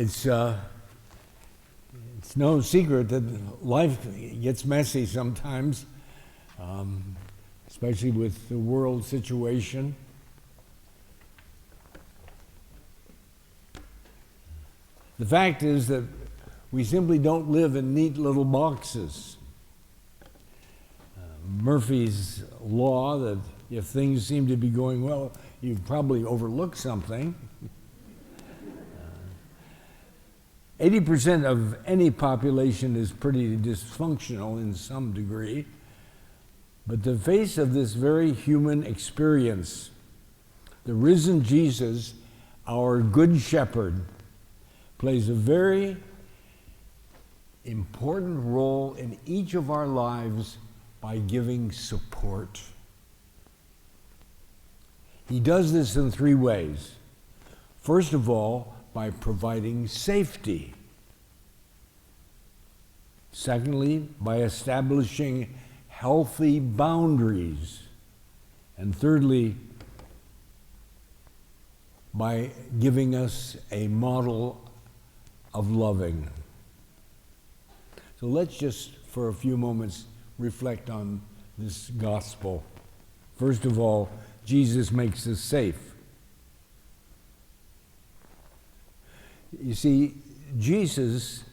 It's no secret that life gets messy sometimes, especially with the world situation. The fact is that we simply don't live in neat little boxes. Murphy's law that if things seem to be going well, you've probably overlooked something. 80% of any population is pretty dysfunctional in some degree, but the face of this very human experience, the risen Jesus, our good shepherd, plays a very important role in each of our lives by giving support. He does this in three ways. First of all, by providing safety. Secondly, by establishing healthy boundaries. And thirdly, by giving us a model of loving. So let's just, for a few moments, reflect on this gospel. First of all, Jesus makes us safe. You see, Jesus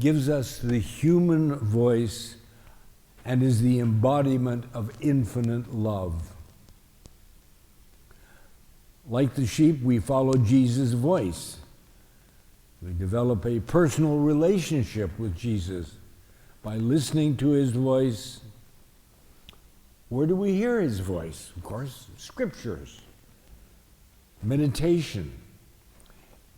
gives us the human voice and is the embodiment of infinite love. Like the sheep, we follow Jesus' voice. We develop a personal relationship with Jesus by listening to his voice. Where do we hear his voice? Of course, scriptures, meditation,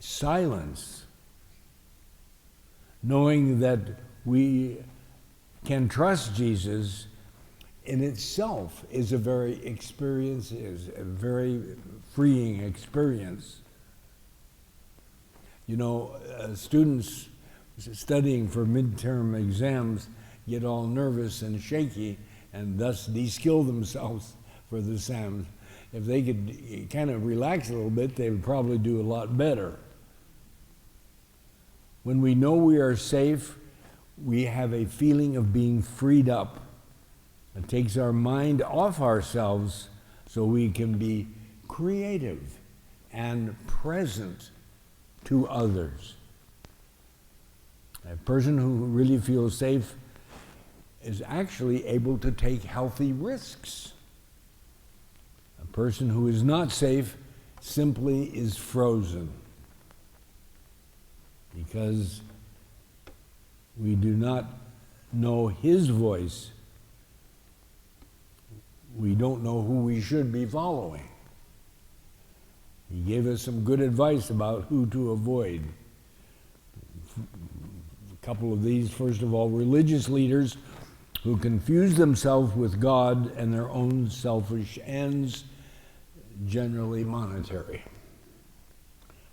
silence, knowing that we can trust Jesus in itself is a very freeing experience. You know, students studying for midterm exams get all nervous and shaky and thus de-skill themselves for the exams. If they could kind of relax a little bit, they would probably do a lot better. When we know we are safe, we have a feeling of being freed up. It takes our mind off ourselves so we can be creative and present to others. A person who really feels safe is actually able to take healthy risks. A person who is not safe simply is frozen because we do not know his voice. We don't know who we should be following. He gave us some good advice about who to avoid. A couple of these, first of all, religious leaders who confuse themselves with God and their own selfish ends, generally monetary.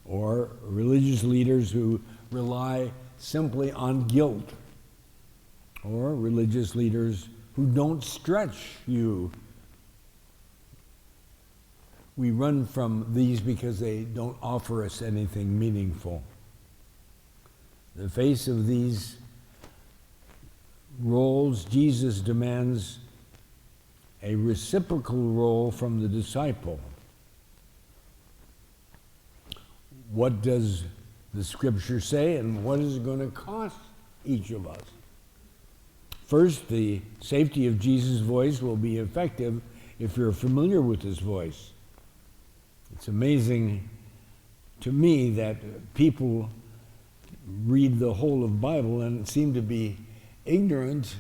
Or religious leaders who rely simply on guilt. Or religious leaders who don't stretch you. We run from these because they don't offer us anything meaningful. In the face of these roles, Jesus demands a reciprocal role from the disciple. What does the scripture say, and what is it going to cost each of us? First, the safety of Jesus' voice will be effective if you're familiar with his voice. It's amazing to me that people read the whole of the Bible and seem to be ignorant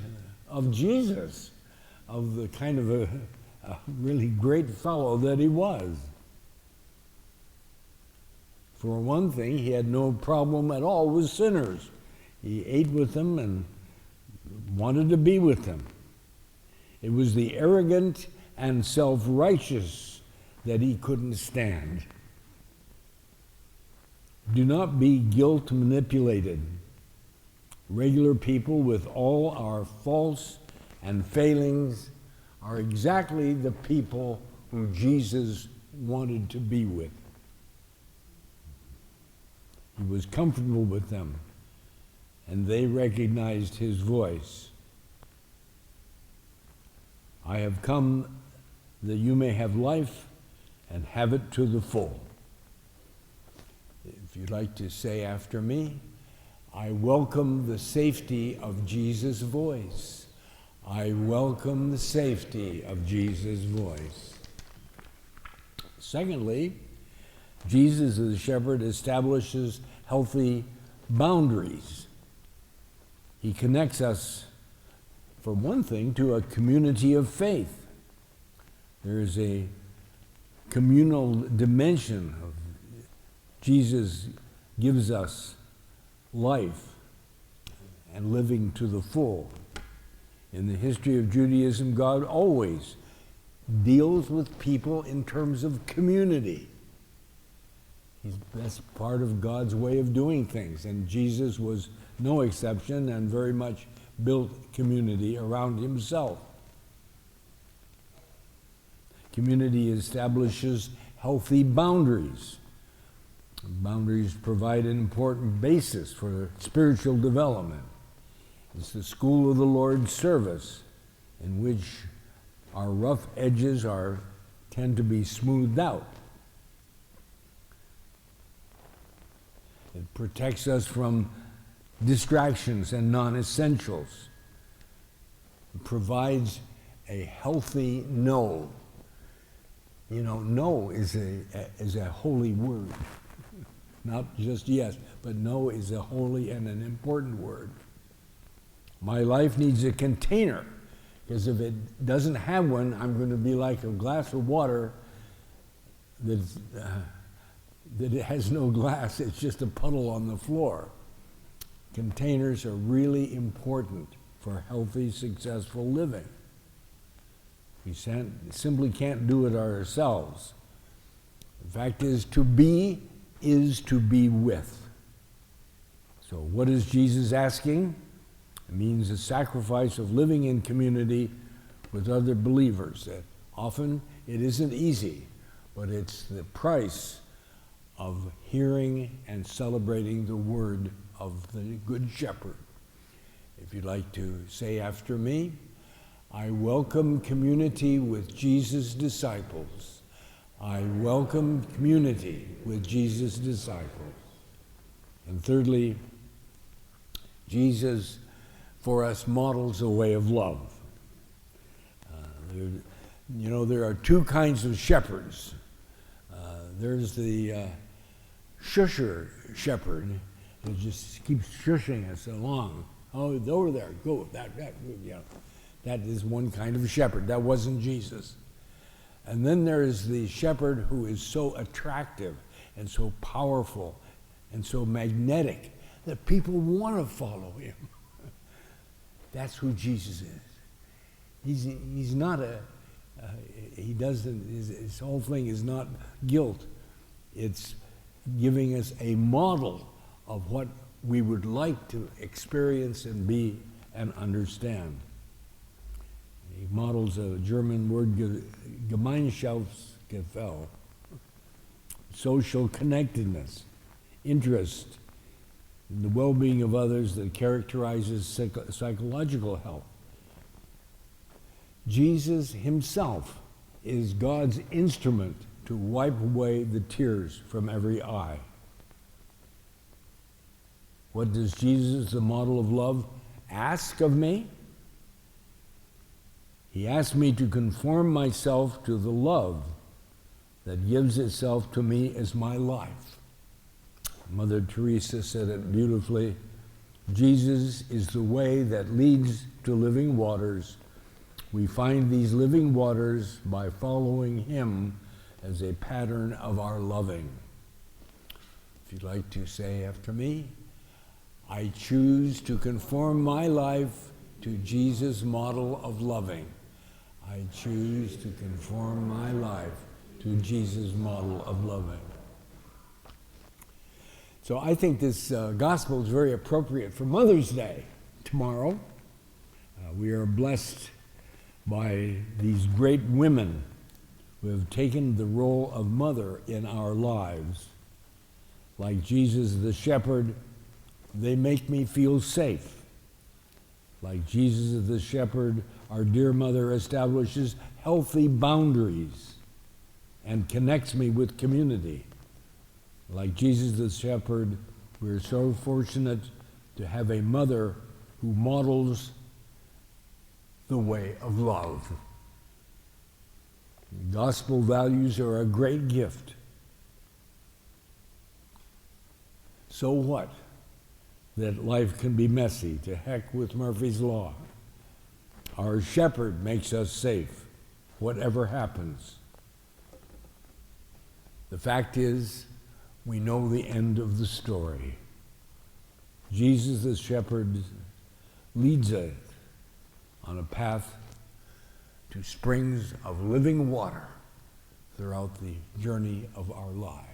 of Jesus, of the kind of a really great fellow that he was. For one thing, he had no problem at all with sinners. He ate with them and wanted to be with them. It was the arrogant and self-righteous that he couldn't stand. Do not be guilt manipulated. Regular people with all our faults and failings are exactly the people who Jesus wanted to be with. He was comfortable with them, and they recognized his voice. I have come that you may have life and have it to the full. If you'd like to say after me, I welcome the safety of Jesus' voice. I welcome the safety of Jesus' voice. Secondly, Jesus as the shepherd establishes healthy boundaries. He connects us, for one thing, to a community of faith. There is a communal dimension of Jesus gives us life and living to the full. In the history of Judaism, God always deals with people in terms of community. That's part of God's way of doing things, and Jesus was no exception and very much built community around himself. Community establishes healthy boundaries. Boundaries provide an important basis for spiritual development. It's the school of the Lord's service in which our rough edges tend to be smoothed out. It protects us from distractions and non-essentials. It provides a healthy no. You know, no is a holy word. Not just yes, but no is a holy and an important word. My life needs a container, because if it doesn't have one, I'm going to be like a glass of water that it has no glass, it's just a puddle on the floor. Containers are really important for healthy, successful living. We simply can't do it ourselves. The fact is to be with. So what is Jesus asking? It means a sacrifice of living in community with other believers. Often it isn't easy, but it's the price of hearing and celebrating the word of the Good Shepherd. If you'd like to say after me, I welcome community with Jesus' disciples. I welcome community with Jesus' disciples. And thirdly, Jesus for us models a way of love. There are two kinds of shepherds. There's the shusher shepherd who just keeps shushing us along. Oh, over there, go, that. That is one kind of shepherd. That wasn't Jesus. And then there is the shepherd who is so attractive and so powerful and so magnetic that people want to follow him. That's who Jesus is. He's not his whole thing is not guilt. It's giving us a model of what we would like to experience and be and understand. He models a German word, Gemeinschaftsgefühl, social connectedness, interest in the well-being of others that characterizes psychological health. Jesus himself is God's instrument to wipe away the tears from every eye. What does Jesus, the model of love, ask of me? He asked me to conform myself to the love that gives itself to me as my life. Mother Teresa said it beautifully. Jesus is the way that leads to living waters. We find these living waters by following him as a pattern of our loving. If you'd like to say after me, I choose to conform my life to Jesus' model of loving. I choose to conform my life to Jesus' model of loving. So I think this gospel is very appropriate for Mother's Day tomorrow. We are blessed by these great women who have taken the role of mother in our lives. Like Jesus the shepherd, they make me feel safe. Like Jesus the shepherd, our dear mother establishes healthy boundaries and connects me with community. Like Jesus the shepherd, we're so fortunate to have a mother who models the way of love. Gospel values are a great gift. So what? That life can be messy. To heck with Murphy's Law. Our shepherd makes us safe, whatever happens. The fact is, we know the end of the story. Jesus the shepherd leads us on a path to springs of living water throughout the journey of our lives.